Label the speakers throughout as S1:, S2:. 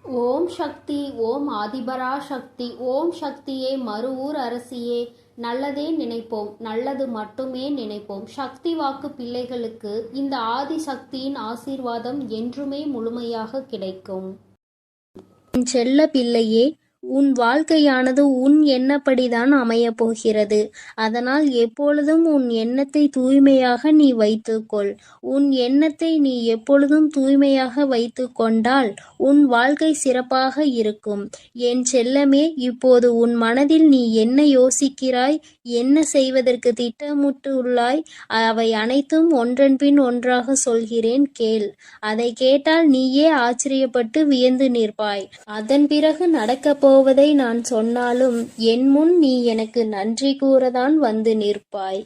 S1: ஓம் சக்தி. ஓம் ஆதிபரா சக்தி. ஓம் சக்தியே, மறுவூர் அரசியே. நல்லதே நினைப்போம், நல்லது மட்டுமே நினைப்போம். சக்தி வாக்கு பிள்ளைகளுக்கு இந்த ஆதி சக்தியின் ஆசீர்வாதம் என்றுமே முழுமையாக கிடைக்கும்.
S2: என் செல்ல பிள்ளையே, உன் வாழ்க்கையானது உன் எண்ணப்படிதான் அமையப் போகிறது. அதனால் எப்பொழுதும் உன் எண்ணத்தை தூய்மையாக நீ வைத்துக்கொள். உன் எண்ணத்தை நீ எப்பொழுதும் தூய்மையாக வைத்து கொண்டால் உன் வாழ்க்கை சிறப்பாக இருக்கும். என் செல்லமே, இப்போது உன் மனதில் நீ என்ன யோசிக்கிறாய், என்ன செய்வதற்கு திட்டமிட்டுள்ளாய், அவை அனைத்தும் ஒன்றன்பின் ஒன்றாக சொல்கிறேன், கேள். அதை கேட்டால் நீயே ஆச்சரியப்பட்டு வியந்து நிற்பாய். அதன் பிறகு நடக்கப் போவதை நான் சொன்னாலும் என் முன் நீ எனக்கு நன்றி கூறதான் வந்து நிற்பாய்.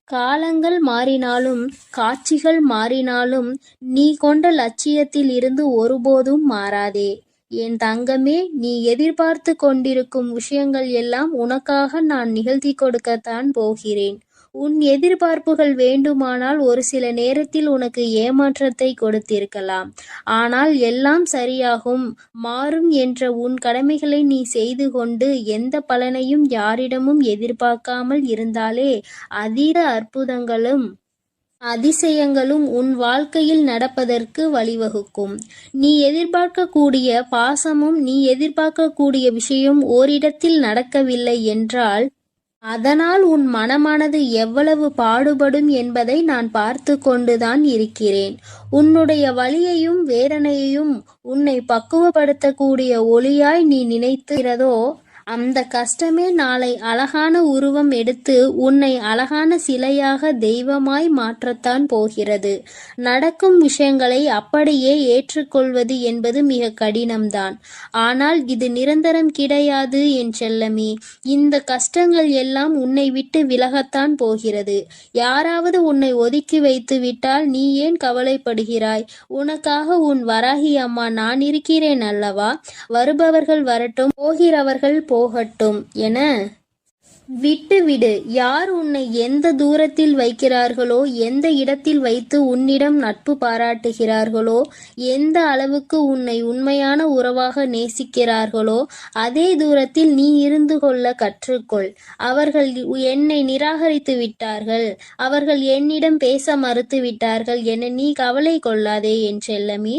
S2: காலங்கள் மாறினாலும் காட்சிகள் மாறினாலும் நீ கொண்ட லட்சியத்தில் இருந்து ஒருபோதும் மாறாதே. என் தங்கமே, நீ எதிர்பார்த்து கொண்டிருக்கும் விஷயங்கள் எல்லாம் உனக்காக நான் நிகழ்த்தி கொடுக்கத்தான் போகிறேன். உன் எதிர்பார்ப்புகள் வேண்டுமானால் ஒரு சில நேரத்தில் உனக்கு ஏமாற்றத்தை கொடுத்திருக்கலாம். ஆனால் எல்லாம் சரியாகும், மாறும் என்ற உன் கடமைகளை நீ செய்து கொண்டு எந்த பலனையும் யாரிடமும் எதிர்பார்க்காமல் இருந்தாலே அதீத அற்புதங்களும் அதிசயங்களும் உன் வாழ்க்கையில் நடப்பதற்கு வழிவகுக்கும். நீ எதிர்பார்க்கக்கூடிய பாசமும் நீ எதிர்பார்க்கக்கூடிய விஷயம் ஓரிடத்தில் நடக்கவில்லை என்றால் அதனால் உன் மனமானது எவ்வளவு பாடுபடும் என்பதை நான் பார்த்து கொண்டுதான் இருக்கிறேன். உன்னுடைய வலியையும் வேதனையையும் உன்னை பக்குவப்படுத்தக்கூடிய ஒளியாய் நீ நினைக்கிறதோ அந்த கஷ்டமே நாளை அழகான உருவம் எடுத்து உன்னை அழகான சிலையாக தெய்வமாய் மாற்றத்தான் போகிறது. நடக்கும் விஷயங்களை அப்படியே ஏற்றுக்கொள்வது என்பது மிக கடினம்தான். ஆனால் இது நிரந்தரம் கிடையாது என் செல்லமே. இந்த கஷ்டங்கள் எல்லாம் உன்னை விட்டு விலகத்தான் போகிறது. யாராவது உன்னை ஒதுக்கி வைத்து விட்டால் நீ ஏன் கவலைப்படுகிறாய்? உனக்காக உன் வராகி அம்மா நான் இருக்கிறேன் அல்லவா? வருபவர்கள் வரட்டும், போகிறவர்கள் போகட்டும் என விட்டுவிடு. யார் உன்னை எந்த தூரத்தில் வைக்கிறார்களோ, எந்த இடத்தில் வைத்து உன்னிடம் நட்பு பாராட்டுகிறார்களோ, எந்த அளவுக்கு உன்னை உண்மையான உறவாக நேசிக்கிறார்களோ அதே தூரத்தில் நீ இருந்து கொள்ள கற்றுக்கொள். அவர்கள் என்னை நிராகரித்து விட்டார்கள், அவர்கள் என்னிடம் பேச மறுத்து விட்டார்கள் என நீ கவலை கொள்ளாதே என் செல்லமே.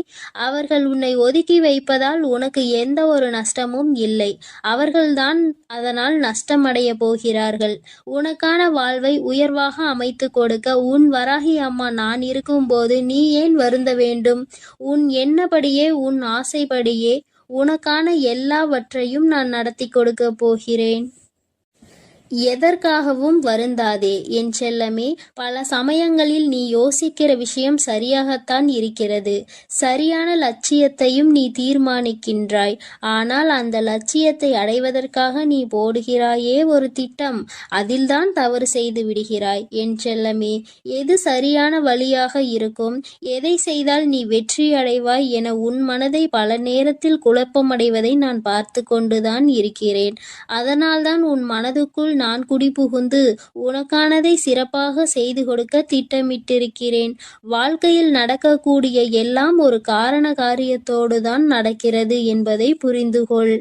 S2: அவர்கள் உன்னை ஒதுக்கி வைப்பதால் உனக்கு எந்த ஒரு நஷ்டமும் இல்லை. அவர்கள்தான் அதனால் நஷ்டமடைய போகிறார்கள். உனக்கான வாழ்வை உயர்வாக அமைத்து கொடுக்க உன் வராகி அம்மா நான் இருக்கும்போது நீ ஏன் வருந்த வேண்டும்? உன் எண்ணப்படியே, உன் ஆசைப்படியே உனக்கான எல்லாவற்றையும் நான் நடத்தி கொடுக்க போகிறேன். எதற்காகவும் வருந்தாதே என் செல்லமே. பல சமயங்களில் நீ யோசிக்கிற விஷயம் சரியாகத்தான் இருக்கிறது. சரியான லட்சியத்தையும் நீ தீர்மானிக்கின்றாய். ஆனால் அந்த லட்சியத்தை அடைவதற்காக நீ போடுகிறாயே ஒரு திட்டம், அதில்தான் தவறு செய்து விடுகிறாய் என் செல்லமே. எது சரியான வழியாக இருக்கும், எதை செய்தால் நீ வெற்றி அடைவாய் என உன் மனதை பல நேரத்தில் குழப்பமடைவதை நான் பார்த்து கொண்டுதான் இருக்கிறேன். அதனால்தான் உன் மனதுக்குள் நான் குடிபுகுந்து உனக்கானதை சிறப்பாக செய்து கொடுக்க திட்டமிட்டிருக்கிறேன். வாழ்க்கையில் நடக்கக்கூடிய எல்லாம் ஒரு காரண காரியத்தோடு தான் நடக்கிறது என்பதை புரிந்துகொள்.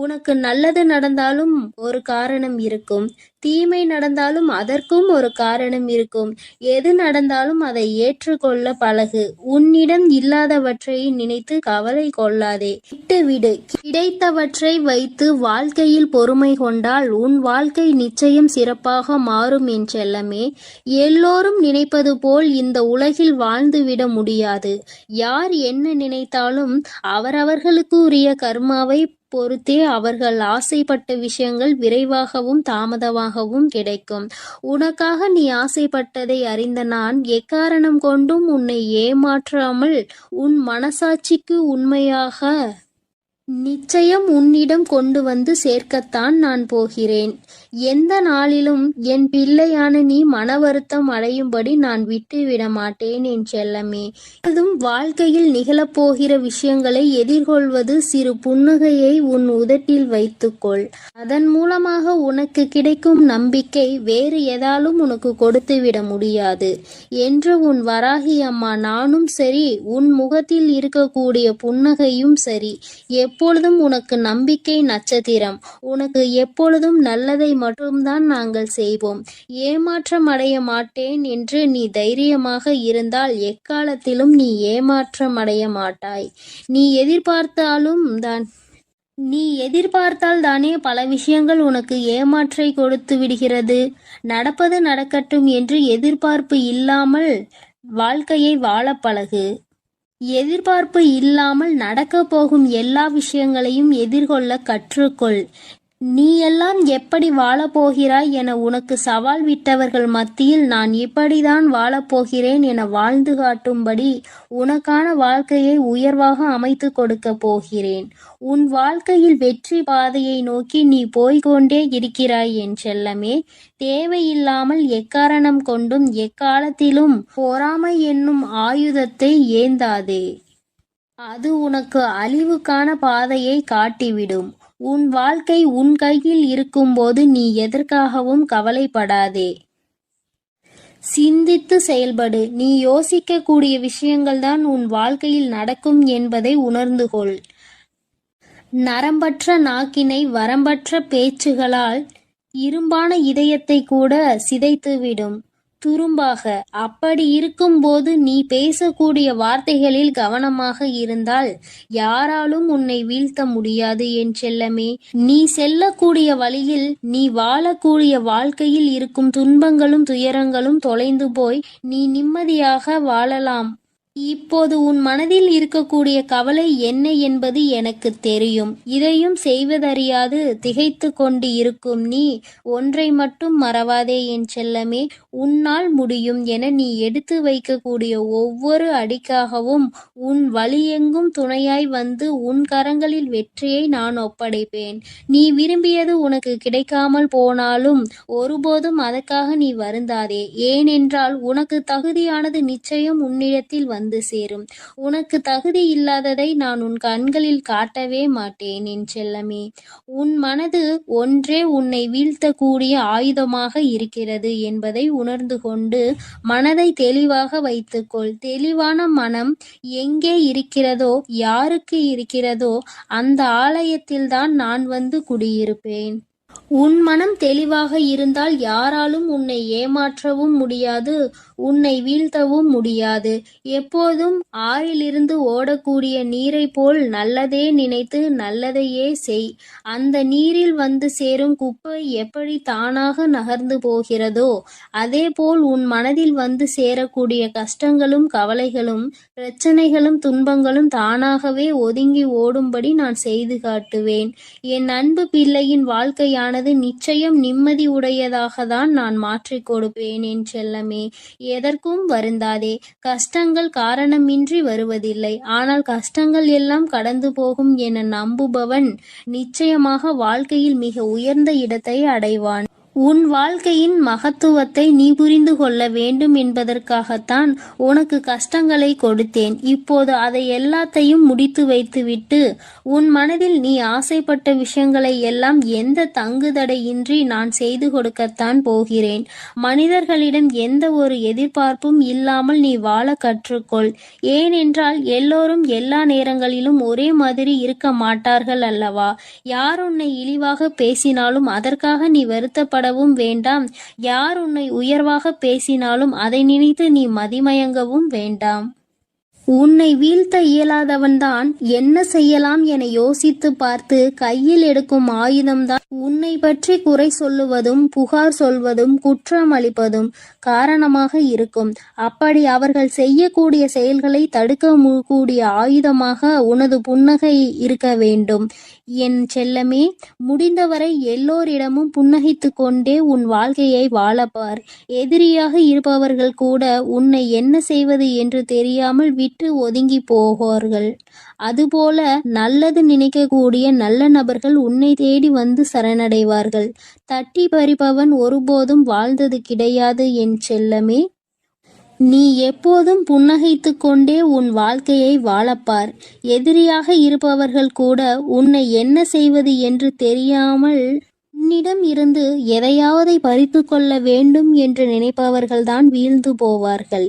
S2: உனக்கு நல்லது நடந்தாலும் ஒரு காரணம் இருக்கும், தீமை நடந்தாலும் அதற்கும் ஒரு காரணம் இருக்கும். எது நடந்தாலும் அதை ஏற்றுக்கொள்ள பழகு. உன்னிடம் இல்லாதவற்றை நினைத்து கவலை கொள்ளாதே, விட்டுவிடு. கிடைத்தவற்றை வைத்து வாழ்க்கையில் பொறுமை கொண்டால் உன் வாழ்க்கை நிச்சயம் சிறப்பாக மாறும் என் செல்லமே. எல்லோரும் நினைப்பது போல் இந்த உலகில் வாழ்ந்துவிட முடியாது. யார் என்ன நினைத்தாலும் அவரவர்களுக்கு உரிய கர்மாவை பொறுத்தே அவர்கள் ஆசைப்பட்ட விஷயங்கள் விரைவாகவும் தாமதமாகவும் கிடைக்கும். உனக்காக நீ ஆசைப்பட்டதை அறிந்த நான் எக்காரணம் கொண்டும் உன்னை ஏமாற்றாமல் உன் மனசாட்சிக்கு உண்மையாக நிச்சயம் உன்னிடம் கொண்டு வந்து சேர்க்கத்தான் நான் போகிறேன். எந்த நாளிலும் என் பிள்ளையான நீ மன வருத்தம் அடையும்படி நான் விட்டுவிட மாட்டேன் என் செல்லமே. அதுவும் வாழ்க்கையில் நிகழப்போகிற விஷயங்களை எதிர்கொள்வது சிறு புன்னகையை உன் உதட்டில் வைத்துக்கொள். அதன் மூலமாக உனக்கு கிடைக்கும் நம்பிக்கை வேறு எதாலும் உனக்கு கொடுத்துவிட முடியாது என்று உன் வராகி அம்மா நானும் சரி, உன் முகத்தில் இருக்கக்கூடிய புன்னகையும் சரி, எப்பொழுதும் உனக்கு நம்பிக்கை நட்சத்திரம். உனக்கு எப்பொழுதும் நல்லதை மட்டும்தான் நாங்கள் செய்வோம். ஏமாற்றம் அடைய மாட்டேன் என்று நீ தைரியமாக இருந்தால் எக்காலத்திலும் நீ ஏமாற்றம் அடைய மாட்டாய். நீ எதிர்பார்த்தால் தானே பல விஷயங்கள் உனக்கு ஏமாற்றை கொடுத்து விடுகிறது. நடப்பது நடக்கட்டும் என்று எதிர்பார்ப்பு இல்லாமல் வாழ்க்கையை வாழ பழகு. எதிர்பார்ப்பு இல்லாமல் நடக்கப் போகும் எல்லா விஷயங்களையும் எதிர்கொள்ள கற்றுக்கொள். நீ எல்லாம் எப்படி வாழப்போகிறாய் என உனக்கு சவால் விட்டவர்கள் மத்தியில் நான் இப்படிதான் வாழப்போகிறேன் என வாழ்ந்து காட்டும்படி உனக்கான வாழ்க்கையை உயர்வாக அமைத்து கொடுக்க போகிறேன். உன் வாழ்க்கையில் வெற்றி பாதையை நோக்கி நீ போய்கொண்டே இருக்கிறாய் என் செல்லமே. தேவையில்லாமல் எக்காரணம் கொண்டும் எக்காலத்திலும் பொறாமை என்னும் ஆயுதத்தை ஏந்தாதே. அது உனக்கு அழிவுக்கான பாதையை காட்டிவிடும். உன் வாழ்க்கை உன் கையில் இருக்கும்போது நீ எதற்காகவும் கவலைப்படாதே. சிந்தித்து செயல்படு. நீ யோசிக்கக்கூடிய விஷயங்கள்தான் உன் வாழ்க்கையில் நடக்கும் என்பதை உணர்ந்து கொள். நரம்பற்ற நாக்கினை வரம்பற்ற பேச்சுகளால் இரும்பான இதயத்தை கூட சிதைத்துவிடும் துரும்பாக. அப்படி இருக்கும்போது நீ பேசக்கூடிய வார்த்தைகளில் கவனமாக இருந்தால் யாராலும் உன்னை வீழ்த்த முடியாது என் செல்லமே. நீ செல்லக்கூடிய வழியில், நீ வாழக்கூடிய வாழ்க்கையில் இருக்கும் துன்பங்களும் துயரங்களும் தொலைந்து போய் நீ நிம்மதியாக வாழலாம். இப்போது உன் மனதில் இருக்கக்கூடிய கவலை என்ன என்பது எனக்கு தெரியும். இதையும் செய்வதறியாது திகைத்து கொண்டு இருக்கும் நீ ஒன்றை மட்டும் மறவாதே என் செல்லமே. உன்னால் முடியும் என நீ எடுத்து வைக்கக்கூடிய ஒவ்வொரு அடிக்காகவும் உன் வழியெங்கும் துணையாய் வந்து உன் கரங்களில் வெற்றியை நான் ஒப்படைப்பேன். நீ விரும்பியது உனக்கு கிடைக்காமல் போனாலும் ஒருபோதும் அதற்காக நீ வருந்தாதே. ஏனென்றால் உனக்கு தகுதியானது நிச்சயம் உன்னிடத்தில் வந்து சேரும். உனக்கு தகுதி இல்லாததை நான் உன் கண்களில் காட்டவே மாட்டேன் என் செல்லமே. உன் மனது ஒன்றே உன்னை வீழ்த்தக்கூடிய ஆயுதமாக இருக்கிறது என்பதை உணர்ந்து கொண்டு மனதை தெளிவாக வைத்துக்கொள். தெளிவான மனம் எங்கே இருக்கிறதோ, யாருக்கு இருக்கிறதோ அந்த ஆலயத்தில்தான் நான் வந்து குடியிருப்பேன். உன் மனம் தெளிவாக இருந்தால் யாராலும் உன்னை ஏமாற்றவும் முடியாது, உன்னை வீழ்த்தவும் முடியாது. எப்போதும் ஆறிலிருந்து ஓடக்கூடிய நீரை போல் நல்லதே நினைத்து நல்லதையே செய். அந்த நீரில் வந்து சேரும் குப்பை எப்படி தானாக நகர்ந்து போகிறதோ அதேபோல் உன் மனதில் வந்து சேரக்கூடிய கஷ்டங்களும் கவலைகளும் பிரச்சனைகளும் துன்பங்களும் தானாகவே ஒதுங்கி ஓடும்படி நான் செய்து காட்டுவேன். என் அன்பு பிள்ளையின் வாழ்க்கையானது நிச்சயம் நிம்மதி உடையதாக தான் நான் மாற்றிக் கொடுப்பேன் என் செல்லமே. எதற்கும் வருந்தாதே. கஷ்டங்கள் காரணமின்றி வருவதில்லை. ஆனால் கஷ்டங்கள் எல்லாம் கடந்து போகும் என நம்புபவன் நிச்சயமாக வாழ்க்கையில் மிக உயர்ந்த இடத்தை அடைவான். உன் வாழ்க்கையின் மகத்துவத்தை நீ புரிந்து கொள்ள வேண்டும் என்பதற்காகத்தான் உனக்கு கஷ்டங்களை கொடுத்தேன். இப்போது அதை எல்லாத்தையும் முடித்து வைத்துவிட்டு உன் மனதில் நீ ஆசைப்பட்ட விஷயங்களை எல்லாம் எந்த தங்குதடையின்றி நான் செய்து கொடுக்கத்தான் போகிறேன். மனிதர்களிடம் எந்த ஒரு எதிர்பார்ப்பும் இல்லாமல் நீ வாழ கற்றுக்கொள். ஏனென்றால் எல்லோரும் எல்லா நேரங்களிலும் ஒரே மாதிரி இருக்க மாட்டார்கள் அல்லவா? யார் உன்னை இழிவாக பேசினாலும் அதற்காக நீ வருத்தப்படவும் வேண்டாம். யார் உன்னை உயர்வாக பேசினாலும் அதை நினைத்து நீ மதிமயங்கவும் வேண்டாம். உன்னை வீழ்த்த இயலாதவன்தான் என்ன செய்யலாம் என யோசித்து பார்த்து கையில் எடுக்கும் ஆயுதம்தான் உன்னை பற்றி குறை சொல்லுவதும் புகார் சொல்வதும் குற்றம் அளிப்பதும் காரணமாக இருக்கும். அப்படி அவர்கள் செய்யக்கூடிய செயல்களை தடுக்க கூடிய ஆயுதமாக உனது புன்னகை இருக்க வேண்டும் என் செல்லமே. முடிந்தவரை எல்லோரிடமும் புன்னகைத்து கொண்டே உன் வாழ்க்கையை வாழப்பார். எதிரியாக இருப்பவர்கள் கூட உன்னை என்ன செய்வது என்று தெரியாமல் விட்டு ஒதுங்கி போவார்கள். அதுபோல நல்லது நினைக்கக்கூடிய நல்ல நபர்கள் உன்னை தேடி வந்து சரணடைவார்கள். தட்டி பறிப்பவன் ஒருபோதும் வாழ்ந்தது கிடையாது என் செல்லமே. நீ எப்போதும் புன்னகைத்து கொண்டே உன் வாழ்க்கையை வாழப்பார். எதிரியாக இருப்பவர்கள் கூட உன்னை என்ன செய்வது என்று தெரியாமல் உன்னிடம் இருந்து எதையாவதை பறித்து கொள்ள வேண்டும் என்று நினைப்பவர்கள்தான் வீழ்ந்து போவார்கள்.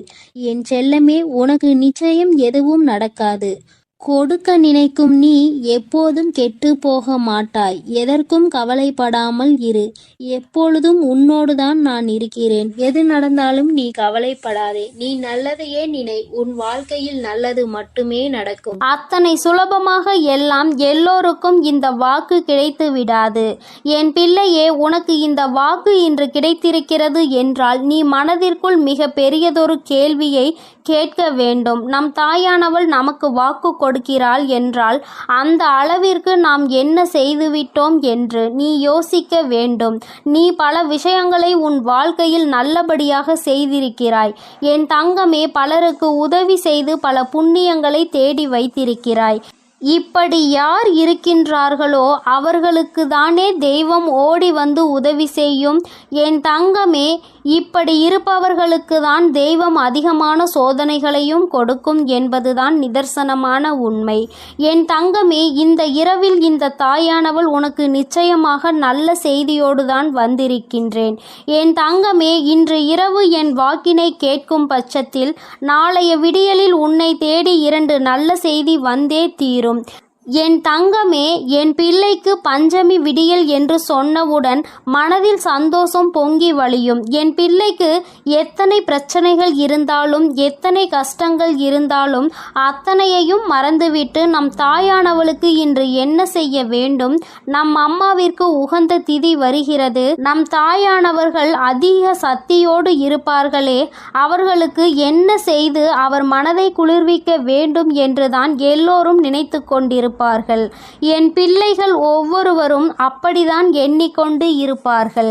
S2: என் செல்லமே, உனக்கு நிச்சயம் எதுவும் நடக்காது. கொடுக்க நினைக்கும் நீ எப்போதும் கெட்டு போக மாட்டாய். எதற்கும் கவலைப்படாமல் இரு. எப்பொழுதும் உன்னோடுதான் நான் இருக்கிறேன். எது நடந்தாலும் நீ கவலைப்படாதே. நீ நல்லதையே நினை. உன் வாழ்க்கையில் நல்லது மட்டுமே நடக்கும்.
S1: அத்தனை சுலபமாக எல்லாம் எல்லோருக்கும் இந்த வாக்கு கிடைத்து விடாது. என் பிள்ளையே, உனக்கு இந்த வாக்கு இன்று கிடைத்திருக்கிறது என்றால் நீ மனதிற்குள் மிக பெரியதொரு கேள்வியை கேட்க வேண்டும். நம் தாயானவள் நமக்கு வாக்கு கொடுக்கிறாள் என்றால் அந்த அளவிற்கு நாம் என்ன செய்துவிட்டோம் என்று நீ யோசிக்க வேண்டும். நீ பல விஷயங்களை உன் வாழ்க்கையில் நல்லபடியாக செய்திருக்கிறாய் என் தங்கமே. பலருக்கு உதவி செய்து பல புண்ணியங்களை தேடி வைத்திருக்கிறாய். இப்படி யார் இருக்கின்றார்களோ அவர்களுக்கு தானே தெய்வம் ஓடி வந்து உதவி செய்யும் என் தங்கமே. இப்படி இருப்பவர்களுக்கு தான் தெய்வம் அதிகமான சோதனைகளையும் கொடுக்கும் என்பதுதான் நிதர்சனமான உண்மை. என் தங்கமே, இந்த இரவில் இந்த தாயானவள் உனக்கு நிச்சயமாக நல்ல செய்தியோடு தான் வந்திருக்கின்றேன். என் தங்கமே, இன்று இரவு என் வாக்கினை கேட்கும் பட்சத்தில் நாளைய விடியலில் உன்னை தேடி 2 நல்ல செய்தி வந்தே தீரும். என் தங்கமே, என் பிள்ளைக்கு பஞ்சமி விடியல் என்று சொன்னவுடன் மனதில் சந்தோஷம் பொங்கி வழியும். என் பிள்ளைக்கு எத்தனை பிரச்சனைகள் இருந்தாலும் எத்தனை கஷ்டங்கள் இருந்தாலும் அத்தனையையும் மறந்துவிட்டு நம் தாயானவளுக்கு இன்று என்ன செய்ய வேண்டும்? நம் அம்மாவிற்கு உகந்த திதி வருகிறது. நம் தாயானவர்கள் அதிக சக்தியோடு இருப்பார்களே, அவர்களுக்கு என்ன செய்து அவர் மனதை குளிர்விக்க வேண்டும் என்றுதான் எல்லோரும் நினைத்து கொண்டிருப்பார்கள். என் பிள்ளைகள் ஒவ்வொருவரும் அப்படிதான் எண்ணிக்கொண்டு இருப்பார்கள்.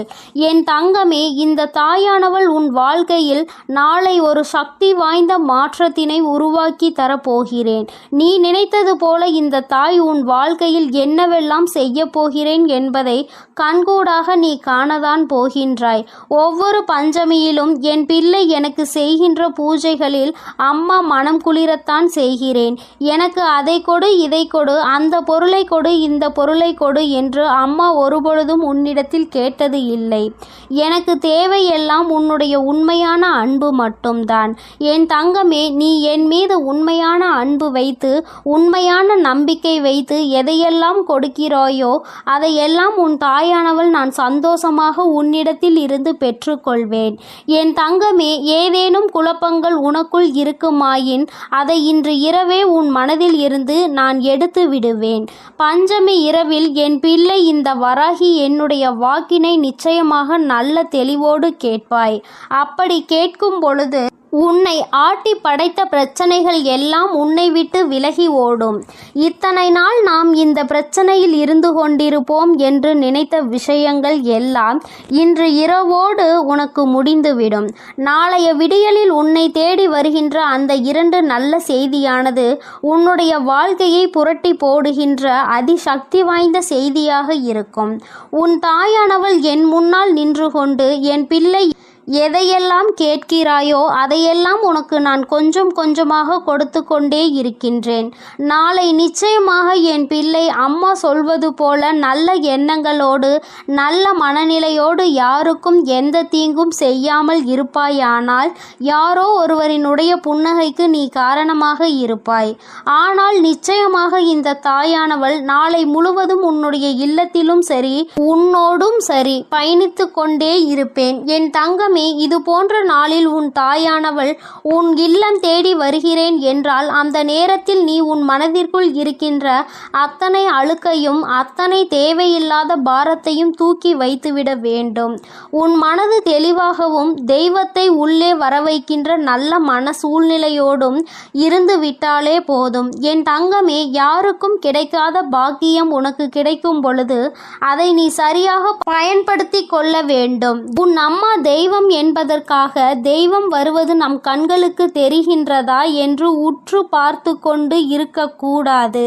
S1: என் தங்கமே, இந்த தாயானவள் உன் வாழ்க்கையில் நாளை ஒரு சக்தி வாய்ந்த மாற்றத்தினை உருவாக்கி தரப்போகிறேன். நீ நினைத்தது போல இந்த தாய் உன் வாழ்க்கையில் என்னவெல்லாம் செய்ய போகிறேன் என்பதை கண்கூடாக நீ காணதான் போகின்றாய். ஒவ்வொரு பஞ்சமியிலும் என் பிள்ளை எனக்கு செய்கின்ற பூஜைகளில் அம்மா மனம் குளிரத்தான் செய்கிறேன். எனக்கு அதை கொடு, இதை கொடு, அந்த பொருளை கொடு, இந்த பொருளை கொடு என்று அம்மா ஒருபொழுதும் உன்னிடத்தில் கேட்டது இல்லை. எனக்கு தேவையெல்லாம் உன்னுடைய உண்மையான அன்பு மட்டும்தான். என் தங்கமே, நீ என் மீது உண்மையான அன்பு வைத்து உண்மையான நம்பிக்கை வைத்து எதையெல்லாம் கொடுக்கிறாயோ அதையெல்லாம் உன் தாயானவள் நான் சந்தோஷமாக உன்னிடத்தில் இருந்து பெற்றுக்கொள்வேன். என் தங்கமே, ஏதேனும் குழப்பங்கள் உனக்குள் இருக்குமாயின் அதை இன்று இரவே உன் மனதில் இருந்து நான் எடுத்து விடுவேன். பஞ்சமி இரவில் என் பிள்ளை இந்த வராகி என்னுடைய வாக்கினை நிச்சயமாக நல்ல தெளிவோடு கேட்பாய். அப்படி கேட்கும் பொழுது உன்னை ஆட்டி படைத்த பிரச்சனைகள் எல்லாம் உன்னை விட்டு விலகி ஓடும். இத்தனை நாள் நாம் இந்த பிரச்சனையில் இருந்து கொண்டிருப்போம் என்று நினைத்த விஷயங்கள் எல்லாம் இன்று இரவோடு உனக்கு முடிந்துவிடும். நாளைய விடியலில் உன்னை தேடி வருகின்ற அந்த 2 நல்ல செய்தியானது உன்னுடைய வாழ்க்கையை புரட்டி போடுகின்ற அதிசக்தி வாய்ந்த செய்தியாக இருக்கும். உன் தாயானவள் என் முன்னால் நின்று கொண்டு என் பிள்ளை எதையெல்லாம் கேட்கிறாயோ அதையெல்லாம் உனக்கு நான் கொஞ்சம் கொஞ்சமாக கொடுத்து கொண்டே இருக்கின்றேன். நாளை நிச்சயமாக என் பிள்ளை அம்மா சொல்வது போல நல்ல எண்ணங்களோடு நல்ல மனநிலையோடு யாருக்கும் எந்த தீங்கும் செய்யாமல் இருப்பாயானால் யாரோ ஒருவரினுடைய புன்னகைக்கு நீ காரணமாக இருப்பாய். ஆனால் நிச்சயமாக இந்த தாயானவள் நாளை முழுவதும் உன்னுடைய இல்லத்திலும் சரி உன்னோடும் சரி பயணித்து கொண்டே இருப்பேன். என் தங்கமே, இது போன்ற நாளில் உன் தாயானவள் உன் இல்லம் தேடி வருகிறேன் என்றால் அந்த நேரத்தில் நீ உன் மனதிற்குள் இருக்கின்ற அத்தனை அழுக்கையும் அத்தனை தேவையில்லாத பாரத்தையும் தூக்கி வைத்துவிட வேண்டும். உன் மனது தெளிவாகவும் தெய்வத்தை உள்ளே வரவைக்கின்ற நல்ல மன சூழ்நிலையோடும் இருந்து விட்டாலே போதும். என் தங்கமே, யாருக்கும் கிடைக்காத பாக்கியம் உனக்கு கிடைக்கும் பொழுது அதை நீ சரியாக பயன்படுத்தி கொள்ள வேண்டும். உன் அம்மா தெய்வம் தெய்வம் என்பதற்காக தெய்வம் வருவது நம் கண்களுக்கு தெரிகின்றதா என்று உற்று பார்த்து கொண்டு இருக்கக்கூடாது.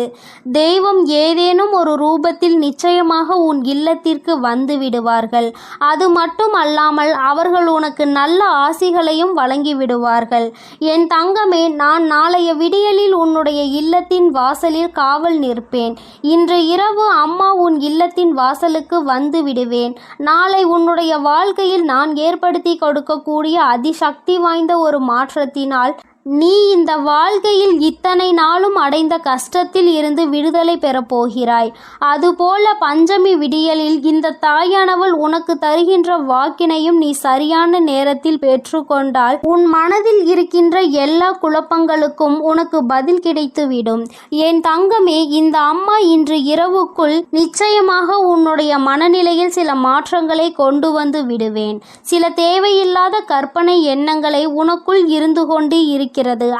S1: தெய்வம் ஏதேனும் ஒரு ரூபத்தில் நிச்சயமாக உன் இல்லத்திற்கு வந்து விடுவார்கள். அது மட்டும் அல்லாமல் அவர்கள் உனக்கு நல்ல ஆசிகளையும் வழங்கி விடுவார்கள். என் தங்கமே, நான் நாளைய விடியலில் உன்னுடைய இல்லத்தின் வாசலில் காவல் நிற்பேன். இன்று இரவு அம்மா உன் இல்லத்தின் வாசலுக்கு வந்து விடுவேன். நாளை உன்னுடைய வாழ்க்கையில் நான் ஏற்படுத்தி கொடுக்கக்கூடிய அதிசக்தி வாய்ந்த ஒரு மாற்றத்தினால் நீ இந்த வாழ்க்கையில் இத்தனை நாளும் அடைந்த கஷ்டத்தில் இருந்து விடுதலை பெறப் போகிறாய். அதுபோல பஞ்சமி விடியலில் இந்த தாயானவள் உனக்கு தருகின்ற வாக்கினையும் நீ சரியான நேரத்தில் பெற்றுக்கொண்டால் உன் மனதில் இருக்கின்ற எல்லா குழப்பங்களுக்கும் உனக்கு பதில் கிடைத்துவிடும். என் தங்கமே, இந்த அம்மா இன்று இரவுக்குள் நிச்சயமாக உன்னுடைய மனநிலையில் சில மாற்றங்களை கொண்டு வந்து விடுவேன். சில தேவையில்லாத கற்பனை எண்ணங்களை உனக்குள் இருந்து கொண்டு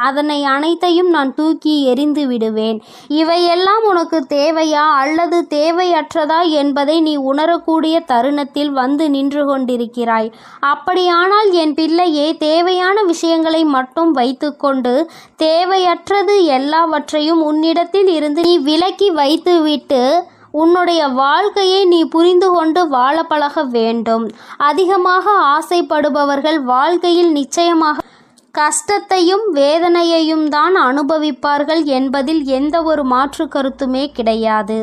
S1: அதனை அனைத்தையும் நான் தூக்கி எறிந்து விடுவேன். இவையெல்லாம் உனக்கு தேவையா அல்லது தேவையற்றதா என்பதை நீ உணரக்கூடிய தருணத்தில் வந்து நின்று கொண்டிருக்கிறாய். அப்படியானால் என் பிள்ளையே, தேவையான விஷயங்களை மட்டும் வைத்துக்கொண்டு தேவையற்றது எல்லாவற்றையும் உன்னிடத்தில் இருந்து நீ விலக்கி வைத்துவிட்டு உன்னுடைய வாழ்க்கையை நீ புரிந்து கொண்டு வாழ பழக வேண்டும். அதிகமாக ஆசைப்படுபவர்கள் வாழ்க்கையில் நிச்சயமாக கஷ்டத்தையும் வேதனையையும் தான் அனுபவிப்பார்கள் என்பதில் எந்த ஒரு மாற்று கருத்துமே கிடையாது.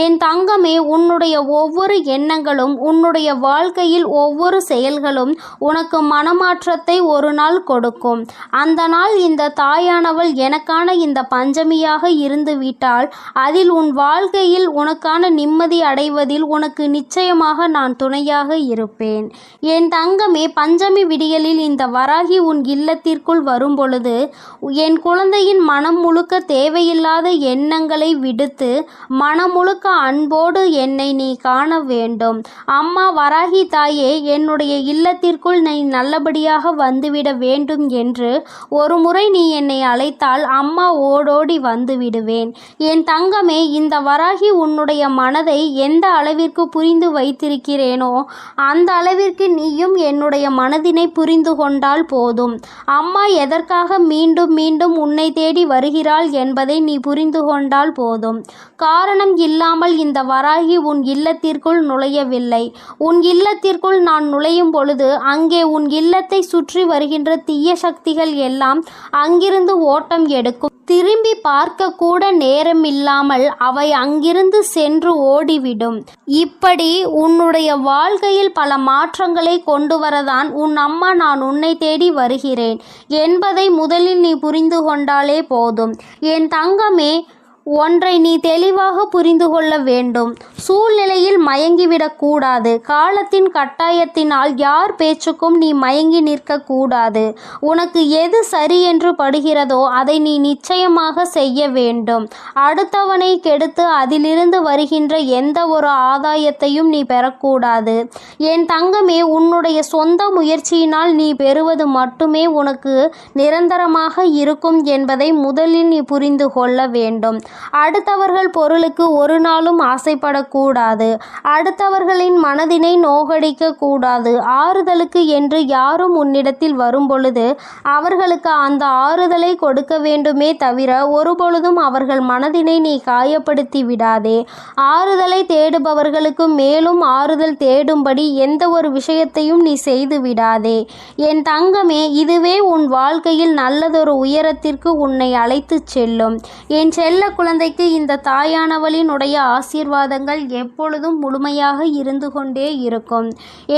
S1: என் தங்கமே, உன்னுடைய ஒவ்வொரு எண்ணங்களும் உன்னுடைய வாழ்க்கையில் ஒவ்வொரு செயல்களும் உனக்கு மனமாற்றத்தை ஒரு நாள் கொடுக்கும். அந்த நாள் இந்த தாயானவள் எனக்கான இந்த பஞ்சமியாக இருந்து விட்டால் அதில் உன் வாழ்க்கையில் உனக்கான நிம்மதி அடைவதில் உனக்கு நிச்சயமாக நான் துணையாக இருப்பேன். என் தங்கமே, பஞ்சமி விடியலில் இந்த வராகி உன் இல்லத்தில் வரும் பொழுது என் குழந்தையின் மனம் முழுக்க தேவையில்லாத எண்ணங்களை விடுத்து மனம் முழுக்க அன்போடு என்னை நீ காண வேண்டும். அம்மா வராகி தாயே, என்னுடைய இல்லத்திற்குள் நீ நல்லபடியாக வந்துவிட வேண்டும் என்று ஒரு முறை நீ என்னை அழைத்தால் அம்மா ஓடோடி வந்து விடுவேன். என் தங்கமே, இந்த வராகி உன்னுடைய மனதை எந்த அளவிற்கு புரிந்து வைத்திருக்கிறேனோ அந்த அளவிற்கு நீயும் என்னுடைய மனதினை புரிந்து கொண்டால் போதும். அம்மா எதற்காக மீண்டும் மீண்டும் உன்னை தேடி வருகிறாள் என்பதை நீ புரிந்து கொண்டால் போதும். காரணம் இல்லாமல் இந்த வராகி உன் இல்லத்திற்குள் நுழையவில்லை. உன் இல்லத்திற்குள் நான் நுழையும் பொழுது அங்கே உன் இல்லத்தை சுற்றி வருகின்ற தீய சக்திகள் எல்லாம் அங்கிருந்து ஓட்டம் எடுக்கும். திரும்பி பார்க்க கூட நேரம் இல்லாமல் அவை அங்கிருந்து சென்று ஓடிவிடும். இப்படி உன்னுடைய வாழ்க்கையில் பல மாற்றங்களை கொண்டு வரதான் உன் அம்மா நான் உன்னை தேடி வருகிறேன் என்பதை முதலில் நீ புரிந்து கொண்டாலே போதும். என் தங்கமே, ஒன்றை நீ தெளிவாக புரிந்து கொள்ள வேண்டும். சூழ்நிலையில் மயங்கிவிடக்கூடாது. காலத்தின் கட்டாயத்தினால் யார் பேச்சுக்கும் நீ மயங்கி நிற்கக்கூடாது. உனக்கு எது சரி என்று படுகிறதோ அதை நீ நிச்சயமாக செய்ய வேண்டும். அடுத்தவனை கெடுத்து அதிலிருந்து வருகின்ற எந்த ஒரு ஆதாயத்தையும் நீ பெறக்கூடாது. என் தங்கமே, உன்னுடைய சொந்த முயற்சியினால் நீ பெறுவது மட்டுமே உனக்கு நிரந்தரமாக இருக்கும் என்பதை முதலில் நீ புரிந்து கொள்ள வேண்டும். அடுத்தவர்கள் பொருளுக்கு ஒரு நாளும் ஆசைப்படக்கூடாது. அடுத்தவர்களின் மனதினை நோகடிக்க கூடாது. ஆறுதலுக்கு என்று யாரும் உன்னிடத்தில் வரும் பொழுது அவர்களுக்கு அந்த ஆறுதலை கொடுக்க வேண்டுமே தவிர ஒருபொழுதும் அவர்கள் மனதினை நீ காயப்படுத்தி விடாதே. ஆறுதலை தேடுபவர்களுக்கு மேலும் ஆறுதல் தேடும்படி எந்த ஒரு விஷயத்தையும் நீ செய்து விடாதே. என் தங்கமே, இதுவே உன் வாழ்க்கையில் நல்லதொரு உயரத்திற்கு உன்னை அழைத்து செல்லும். என் செல்ல குழந்தைக்கு இந்த தாயானவளினுடைய ஆசீர்வாதங்கள் எப்பொழுதும் முழுமையாக இருந்து கொண்டே இருக்கும்.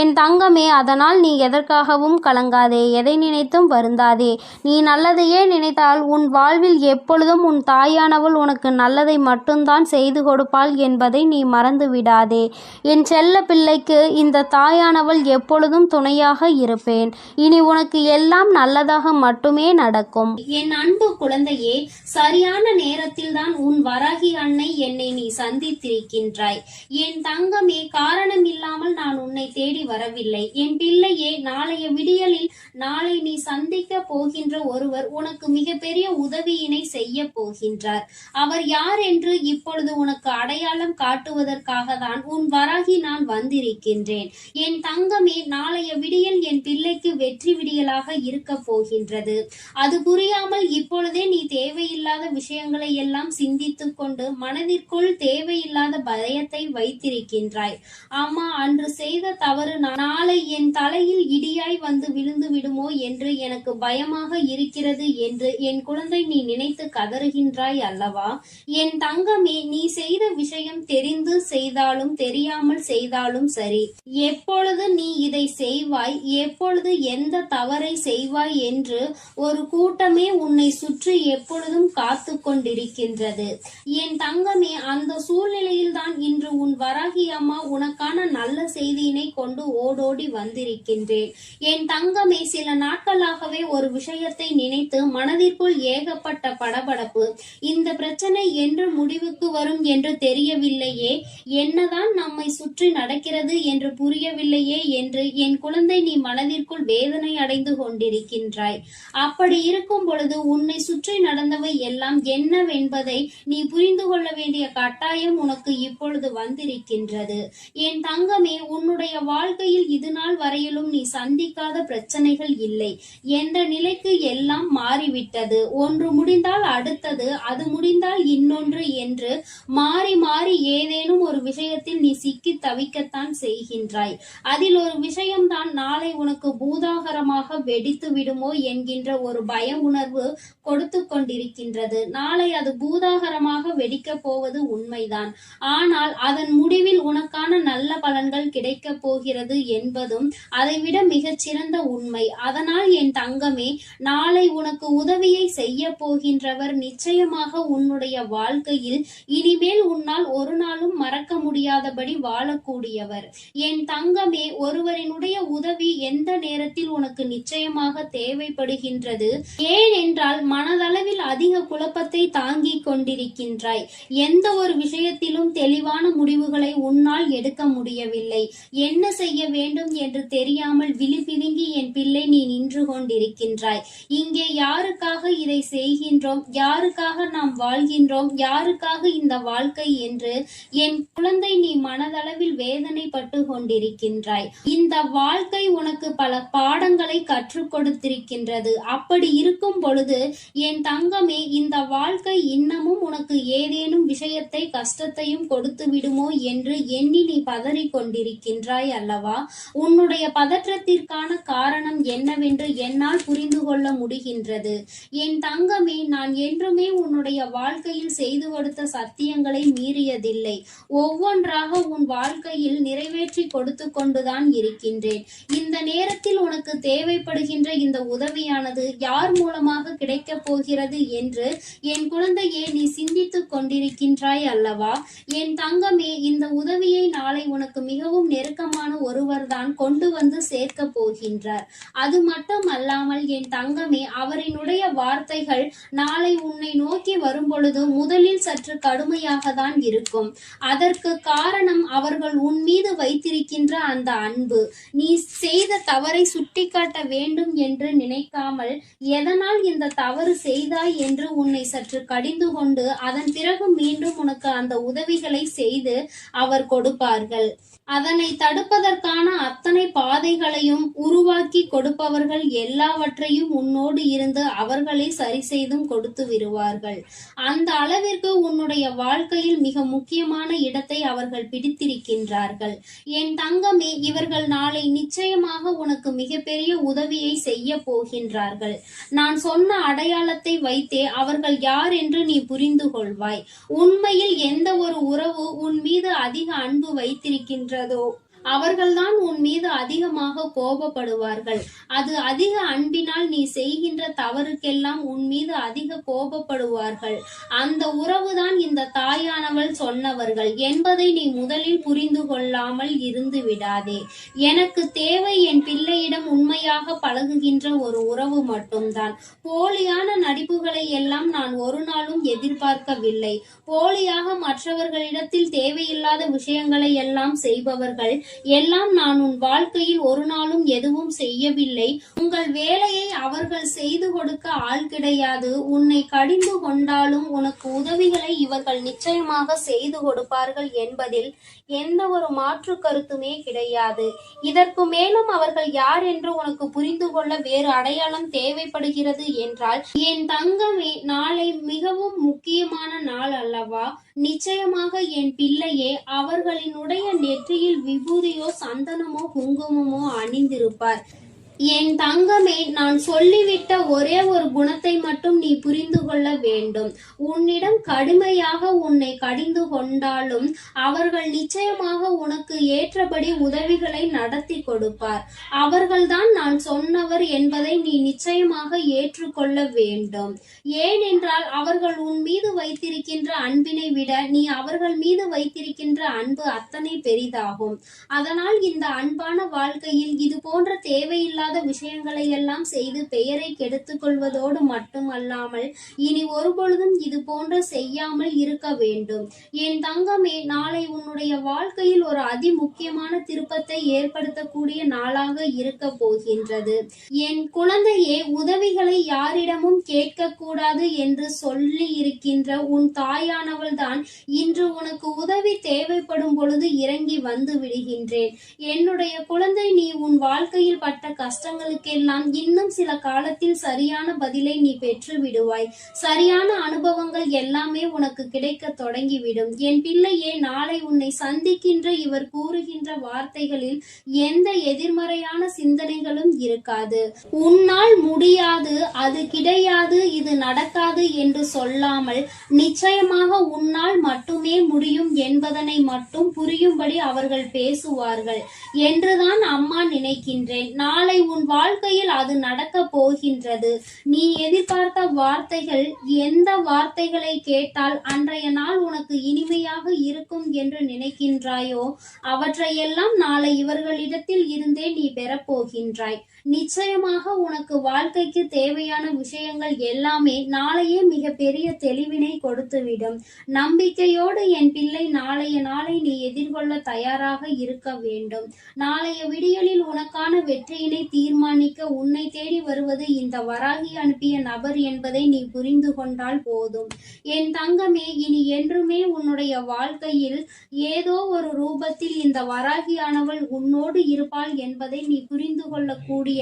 S1: என் தங்கமே, அதனால் நீ எதற்காகவும் கலங்காதே, எதை நினைத்தும் வருந்தாதே. நீ நல்லதையே நினைத்தால் உன் வாழ்வில் எப்பொழுதும் உன் தாயானவள் உனக்கு நல்லதை மட்டும்தான் செய்து கொடுப்பாள் என்பதை நீ மறந்து விடாதே. என் செல்ல பிள்ளைக்கு இந்த தாயானவள் எப்பொழுதும் துணையாக இருப்பேன். இனி உனக்கு எல்லாம் நல்லதாக மட்டுமே நடக்கும்.
S2: என் அன்பு குழந்தையே, சரியான நேரத்தில் தான்
S1: உன் வராகி அன்னை என்னை நீ சந்தித்திருக்கின்றாய். என் தங்கமே, காரணம் இல்லாமல் நான் உன்னை தேடி வரவில்லை. என் பிள்ளையே, நாளைய விடியலில் நாளை நீ சந்திக்க போகின்ற ஒருவர் உனக்கு மிகப்பெரிய உதவியினை செய்ய போகின்றார். அவர் யார் என்று இப்பொழுது உனக்கு அடையாளம் காட்டுவதற்காக தான் உன் வராகி நான் வந்திருக்கின்றேன். என் தங்கமே, நாளைய விடியல் என் பிள்ளைக்கு வெற்றி விடியலாக இருக்க போகின்றது. அது புரியாமல் இப்பொழுதே நீ தேவையில்லாத விஷயங்களை எல்லாம் சிந்தித்துக் கொண்டு மனதிற்குள் தேவையில்லாத பயத்தை வைத்திருக்கின்றாய். அம்மா, அன்று செய்த தவறு நாளை என் தலையில் இடியாய் வந்து விழுந்து விடுமோ என்று எனக்கு பயமாக இருக்கிறது என்று என் குழந்தை நீ நினைத்து கதறுகின்றாய் அல்லவா? என் தங்கமே, நீ செய்த விஷயம் தெரிந்து செய்தாலும் தெரியாமல் செய்தாலும் சரி, எப்பொழுது நீ இதை செய்வாய், எப்பொழுது எந்த தவறை செய்வாய் என்று ஒரு கூட்டமே உன்னை சுற்றி எப்பொழுதும் காத்து கொண்டிருக்கின்றது. என் தங்கமே, அந்த சூழ்நிலையில் தான் இன்று உன் வராகி அம்மா உனக்கான நல்ல செய்தியினை கொண்டு ஓடோடி வந்திருக்கின்றேன். என் தங்கமே, சில நாட்களாகவே ஒரு விஷயத்தை நினைத்து மனதிற்குள் ஏகப்பட்ட படபடப்பு. இந்த பிரச்சனை என்று முடிவுக்கு வரும் என்று தெரியவில்லையே, என்னதான் நம்மை சுற்றி நடக்கிறது என்று புரியவில்லையே என்று என் குழந்தை நீ மனதிற்குள் வேதனை அடைந்து கொண்டிருக்கின்றாய். அப்படி இருக்கும் பொழுது உன்னை சுற்றி நடந்தவை எல்லாம் என்னவென்பதை நீ புரிந்து கொள்ள வேண்டிய கட்டாயம் உனக்கு இப்பொழுது வந்திருக்கின்றது. என் தங்கமே, உன்னுடைய வாழ்க்கையில் இது நாள் வரையிலும் நீ சந்திக்காத பிரச்சனைகள் இல்லை. என்ற நிலைக்கு எல்லாம் மாறிவிட்டது. ஒன்று முடிந்தால் அடுத்தது, அது முடிந்தால் இன்னொன்று என்று மாறி மாறி ஏதேனும் ஒரு விஷயத்தில் நீ சிக்கி தவிக்கத்தான் செய்கின்றாய். அதில் ஒரு விஷயம்தான் நாளை உனக்கு பூதாகரமாக வெடித்து விடுமோ என்கின்ற ஒரு பய உணர்வு கொடுத்து கொண்டிருக்கின்றது. நாளை அது பூதாகரமாக வெடிக்க போவது உண்மைதான். ஆனால் அதன் முடிவில் உனக்கான நல்ல பலன்கள் கிடைக்க போகிறது என்பதும் அதைவிட மிகச் சிறந்த உண்மை. அதனால் என் தங்கமே, நாளை உனக்கு உதவியை செய்ய போகின்றவர் நிச்சயமாக உன்னுடைய வாழ்க்கையில் இனிமேல் உன்னால் ஒரு நாளும் மறக்க முடியாதபடி வாழக்கூடியவர். என் தங்கமே, ஒருவரினுடைய உதவி எந்த நேரத்தில் உனக்கு நிச்சயமாக தேவைப்படுகின்றது. ஏனென்றால் மனதளவில் அதிக குழப்பத்தை தாங்கிக் கொண்டிருக்கின்றாய். எந்த ஒரு விஷயத்திலும் தெளிவான முடிவுகளை உன்னால் எடுக்க முடியவில்லை. என்ன செய்ய வேண்டும் என்று தெரியாமல் விழிபிதுங்கி என் பிள்ளை நீ நின்று கொண்டிருக்கின்றாய். இங்கே யாருக்காக இதை செய்கின்றோம், யாருக்காக நாம் வாழ்கின்றோம், யாருக்காக இந்த வாழ்க்கை என்று என் குழந்தை நீ மனதளவில் வேதனைப்பட்டு கொண்டிருக்கின்றாய். இந்த வாழ்க்கை உனக்கு பல பாடங்களை கற்றுக் கொடுத்திருக்கின்றது. அப்படி இருக்கும் பொழுது என் தங்கமே, இந்த வாழ்க்கை இன்னமும் உனக்கு ஏதேனும் விஷயத்தை கஷ்டத்தையும் கொடுத்து விடுமோ என்று எண்ணி நீ பதறி கொண்டிருக்கின்றாய் அல்லவா? உன்னுடைய பதற்றத்திற்கான காரணம் என்னவென்று என்னால் புரிந்து கொள்ள முடிகின்றது. என் தங்கமே, நான் என்றுமே உன்னுடைய வாழ்க்கையில் செய்து கொடுத்த சத்தியங்களை மீறியதில்லை. ஒவ்வொன்றாக உன் வாழ்க்கையில் நிறைவேற்றி கொடுத்து கொண்டுதான் இருக்கின்றேன். இந்த நேரத்தில் உனக்கு தேவைப்படுகின்ற இந்த உதவியானது யார் மூலமாக கிடைக்கப் போகிறது என்று என் குழந்தையே நீ சிந்தித்துக் கொண்டிருக்கின்றாய் அல்லவா? என் தங்கமே, இந்த உதவியை நாளை உனக்கு மிகவும் நெருக்கமான ஒருவர்தான் கொண்டு வந்து சேர்க்க போகின்றார். அது மட்டும் அல்லாமல் என் தங்கமே, அவரினுடைய வார்த்தைகள் நாளை உன்னை நோக்கி வரும் பொழுது முதலில் சற்று கடுமையாக தான் இருக்கும். அதற்கு காரணம் அவர்கள் உன் மீது வைத்திருக்கின்ற அந்த அன்பு. நீ செய்த தவறை சுட்டிக்காட்ட வேண்டும் என்று நினைக்காமல் எதனால் இந்த தவறு செய்தாய் என்று உன்னை சற்று கடிந்து கொண்டு அதன் பிறகு மீண்டும் உனக்கு அந்த உதவிகளை செய்து அவர் கொடுப்பார்கள். அதனை தடுப்பதற்கான அத்தனை பாதைகளையும் உருவாக்கி கொடுப்பவர்கள் எல்லாவற்றையும் உன்னோடு இருந்து அவர்களே சரி செய்தும் கொடுத்து விடுவார்கள். அந்த அளவிற்கு உன்னுடைய வாழ்க்கையில் மிக முக்கியமான இடத்தை அவர்கள் பிடித்திருக்கின்றார்கள். என் தங்கமே, இவர்கள் நாளை நிச்சயமாக உனக்கு மிகப்பெரிய உதவியை செய்ய போகின்றார்கள். நான் சொன்ன அடையாளத்தை வைத்தே அவர்கள் யார் என்று நீ புரிந்து கொள்வாய். உண்மையில் எந்த ஒரு உறவு உன் மீது அதிக அன்பு வைத்திருக்கின்ற அவர்கள்தான் உன் மீது அதிகமாக கோபப்படுவார்கள். அது அதிக அன்பினால் நீ செய்கின்ற தவறுக்கெல்லாம் உன் மீது அதிக கோபப்படுவார்கள். அந்த உறவுதான் இந்த தாயானவள் சொன்னவர்கள் என்பதை நீ முதலில் புரிந்து கொள்ளாமல் இருந்து விடாதே. எனக்கு தேவை என் பிள்ளையிடம் உண்மையாக பழகுகின்ற ஒரு உறவு மட்டும்தான். போலியான நடிப்புகளை எல்லாம் நான் ஒரு நாளும் எதிர்பார்க்கவில்லை. போலியாக மற்றவர்களிடத்தில் தேவையில்லாத விஷயங்களை எல்லாம் செய்பவர்கள் எல்லாம் நான் உன் வாழ்க்கையில் ஒரு நாளும் எதுவும் செய்யவில்லை. உங்கள் வேலையை அவர்கள் செய்து கொடுக்க ஆள் கிடையாது. உன்னை கடிந்து கொண்டாலும் உனக்கு உதவிகளை இவர்கள் நிச்சயமாக செய்து கொடுப்பார்கள் என்பதில் எந்த ஒரு மாற்று கருத்துமே கிடையாது. இதற்கு மேலும் அவர்கள் யார் என்று உனக்கு புரிந்து கொள்ள வேறு அடையாளம் தேவைப்படுகிறது என்றால், என் தங்கமே, நாளை மிகவும் முக்கியமான நாள் அல்லவா? நிச்சயமாக என் பிள்ளையே அவர்களினுடைய நெற்றியில் விபூதியோ சந்தனமோ குங்குமமோ அணிந்திருப்பார். என் தங்கமே, நான் சொல்லிவிட்ட ஒரே ஒரு குணத்தை மட்டும் நீ புரிந்து கொள்ள வேண்டும். உன்னிடம் கடுமையாக உன்னை கடிந்து கொண்டாலும் அவர்கள் நிச்சயமாக உனக்கு ஏற்றபடி உதவிகளை நடத்தி கொடுப்பார். அவர்கள்தான் நான் சொன்னவர் என்பதை நீ நிச்சயமாக ஏற்றுக்கொள்ள வேண்டும். ஏனென்றால் அவர்கள் உன் மீது வைத்திருக்கின்ற அன்பினை விட நீ அவர்கள் மீது வைத்திருக்கின்ற அன்பு அத்தனை பெரிதாகும். அதனால் இந்த அன்பான வாழ்க்கையில் இது போன்ற தேவையில்லாத விஷயங்களை எல்லாம் செய்து பெயரை கெடுத்துக் கொள்வதோடு மட்டுமல்லாமல் இனி ஒருபொழுதும் இது போன்ற செய்யாமல் இருக்க வேண்டும். என் தங்கமே, நாளை உன்னுடைய வாழ்க்கையில் ஒரு அதி முக்கியமான திருப்பத்தை ஏற்படுத்தக்கூடிய நாளாக இருக்க போகின்றது. என் குழந்தையே, உதவிகளை யாரிடமும் கேட்கக்கூடாது என்று சொல்லி இருக்கின்ற உன் தாயானவள் தான் இன்று உனக்கு உதவி தேவைப்படும் பொழுது இறங்கி வந்து விடுகின்றேன். என்னுடைய குழந்தை, நீ உன் வாழ்க்கையில் பட்ட கஷ்டங்களுக்கெல்லாம் இன்னும் சில காலத்தில் சரியான பதிலை நீ பெற்று விடுவாய். சரியான அனுபவங்கள் எல்லாமே உனக்கு கிடைக்க தொடங்கிவிடும். என் பிள்ளையே, நாளை உன்னை சந்திக்கின்ற இவர் கூறுகின்ற வார்த்தைகளில் எந்த எதிர்மறையான சிந்தனைகளும் இருக்காது. உன்னால் முடியாது, அது கிடையாது, இது நடக்காது என்று சொல்லாமல் நிச்சயமாக உன்னால் மட்டுமே முடியும் என்பதனை மட்டும் புரியும்படி அவர்கள் பேசுவார்கள் என்றுதான் அம்மா நினைக்கின்றேன். நாளை உன் வாழ்க்கையில் அது நடக்க போகின்றது. நீ எதிர்பார்த்த வார்த்தைகள், எந்த வார்த்தைகளை கேட்டால் அன்றைய நாள் உனக்கு இனிமையாக இருக்கும் என்று நினைக்கின்றாயோ அவற்றையெல்லாம் நாளை இவர்களிடத்தில் இருந்தே நீ பெறப்போகின்றாய். நிச்சயமாக உனக்கு வாழ்க்கைக்கு தேவையான விஷயங்கள் எல்லாமே நாளையே மிக பெரிய தெளிவினை கொடுத்துவிடும். நம்பிக்கையோடு என் பிள்ளை நாளைய நாளை நீ எதிர்கொள்ள தயாராக இருக்க வேண்டும். நாளைய விடியலில் உனக்கான வெற்றியினை தீர்மானிக்க உன்னை தேடி வருவது இந்த வராகி அனுப்பிய நபர் என்பதை நீ புரிந்து கொண்டால் போதும். என் தங்கமே, இனி என்றுமே உன்னுடைய வாழ்க்கையில் ஏதோ ஒரு ரூபத்தில் இந்த வராகியானவள் உன்னோடு இருப்பாள் என்பதை நீ புரிந்து கொள்ளக்கூடிய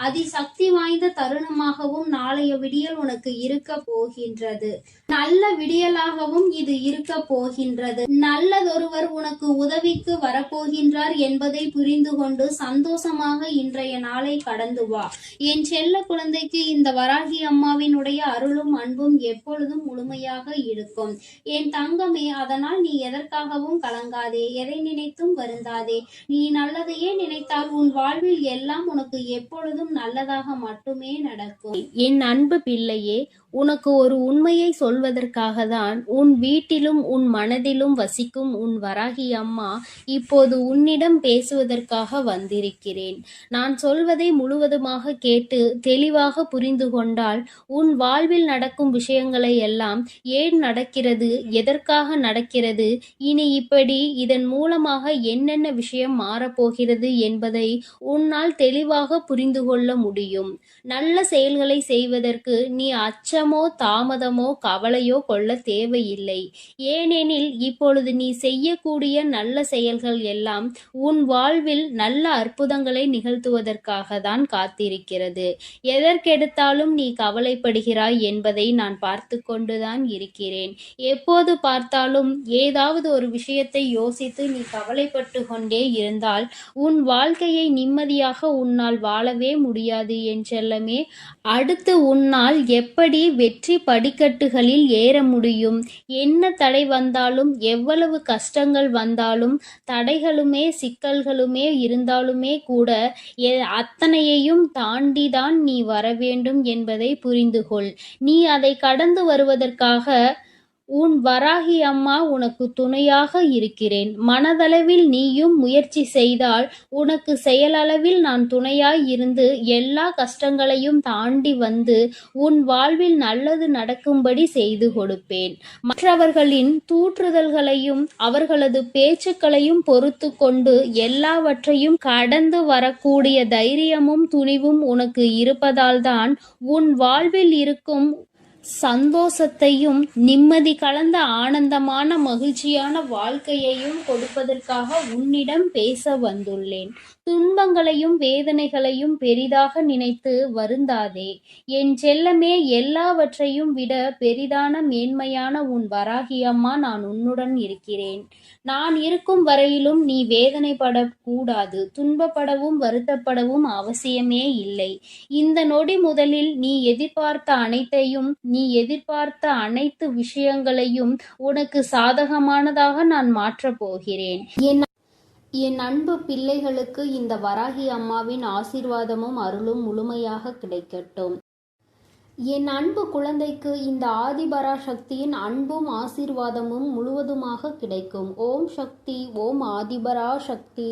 S1: அதிசக்தி வாய்ந்த தருணமாகவும் நாளைய விடியல் உனக்கு இருக்க போகின்றது. நல்ல விடியலாகவும் இது இருக்க போகின்றது. நல்லதொருவர் உனக்கு உதவிக்கு வரப்போகின்றார் என்பதை புரிந்து கொண்டு சந்தோஷமாக இன்றைய நாளை கடந்து வா. என் செல்ல குழந்தைக்கு இந்த வராகி அம்மாவினுடைய அருளும் அன்பும் எப்பொழுதும் முழுமையாக இருக்கும். என் தங்கமே, அதனால் நீ எதற்காகவும் கலங்காதே, எதை நினைத்தும் வருந்தாதே. நீ நல்லதையே நினைத்தால் உன் வாழ்வில் எல்லாம் உனக்கு எப்பொழுதும் நல்லதாக மட்டுமே நடக்கும்.
S2: என் அன்பு பிள்ளையே, உனக்கு ஒரு உண்மையை சொல்வதற்காக தான் உன் வீட்டிலும் உன் மனதிலும் வசிக்கும் உன் வராகி அம்மா இப்போது உன்னிடம் பேசுவதற்காக வந்திருக்கிறேன். நான் சொல்வதை முழுவதுமாக கேட்டு தெளிவாக புரிந்து கொண்டால் உன் வாழ்வில் நடக்கும் விஷயங்களை எல்லாம் ஏன் நடக்கிறது, எதற்காக நடக்கிறது, இனி இப்படி இதன் மூலமாக என்னென்ன விஷயம் மாறப்போகிறது என்பதை உன்னால் தெளிவாக புரிந்து கொள்ள முடியும். நல்ல செயல்களை செய்வதற்கு நீ அச்சமோ தாமதமோ கவலையோ கொள்ள தேவையில்லை. ஏனெனில் இப்பொழுது நீ செய்யக்கூடிய நல்ல செயல்கள் எல்லாம் உன் வாழ்வில் நல்ல அற்புதங்களை நிகழ்த்துவதற்காக தான் காத்திருக்கிறது. எதற்கெடுத்தாலும் நீ கவலைப்படுகிறாய் என்பதை நான் பார்த்து கொண்டுதான் இருக்கிறேன். எப்போது பார்த்தாலும் ஏதாவது ஒரு விஷயத்தை யோசித்து நீ கவலைப்பட்டு கொண்டே இருந்தால் உன் வாழ்க்கையை நிம்மதியாக உன்னால் வாழவே முடியாது என் செல்லமே. அடுத்து உன்னால் எப்படி வெற்றி படிக்கட்டுகளில் ஏற முடியும். என்ன தடை வந்தாலும், எவ்வளவு கஷ்டங்கள் வந்தாலும், தடைகளுமே சிக்கல்களுமே இருந்தாலுமே கூட அத்தனையையும் தாண்டிதான் நீ வர வேண்டும் என்பதை புரிந்து கொள். நீ அதை கடந்து வருவதற்காக உன் வராகி அம்மா உனக்கு துணையாக இருக்கிறேன். மனதளவில் நீயும் முயற்சி செய்தால் உனக்கு செயலளவில் நான் துணையாய் இருந்து எல்லா கஷ்டங்களையும் தாண்டி வந்து உன் வாழ்வில் நல்லது நடக்கும்படி செய்து கொடுப்பேன். மற்றவர்களின் தூற்றுதல்களையும் அவர்களது பேச்சுக்களையும் பொறுத்து கொண்டு எல்லாவற்றையும் கடந்து வரக்கூடிய தைரியமும் துணிவும் உனக்கு இருப்பதால்தான் உன் வாழ்வில் இருக்கும் சந்தோஷத்தையும் நிம்மதி கலந்த ஆனந்தமான மகிழ்ச்சியான வாழ்க்கையையும் கொடுப்பதற்காக உன்னிடம் பேச வந்துள்ளேன். துன்பங்களையும் வேதனைகளையும் பெரிதாக நினைத்து வருந்தாதே என் செல்லமே. எல்லாவற்றையும் விட பெரிதான மேன்மையான உன் வராகி அம்மா நான் உன்னுடன் இருக்கிறேன். நான் இருக்கும் வரையிலும் நீ வேதனைப்படக்கூடாது, துன்பப்படவும் வருத்தப்படவும் அவசியமே இல்லை. இந்த நொடி முதலில் நீ எதிர்பார்த்த அனைத்து விஷயங்களையும் உனக்கு சாதகமானதாக நான் மாற்றப் போகிறேன்.
S1: என் அன்பு பிள்ளைகளுக்கு இந்த வராகி அம்மாவின் ஆசீர்வாதமும் அருளும் முழுமையாக கிடைக்கட்டும். என் அன்பு குழந்தைக்கு இந்த ஆதிபராசக்தியின் அன்பும் ஆசீர்வாதமும் முழுவதுமாக கிடைக்கும். ஓம் சக்தி, ஓம் ஆதிபராசக்தி.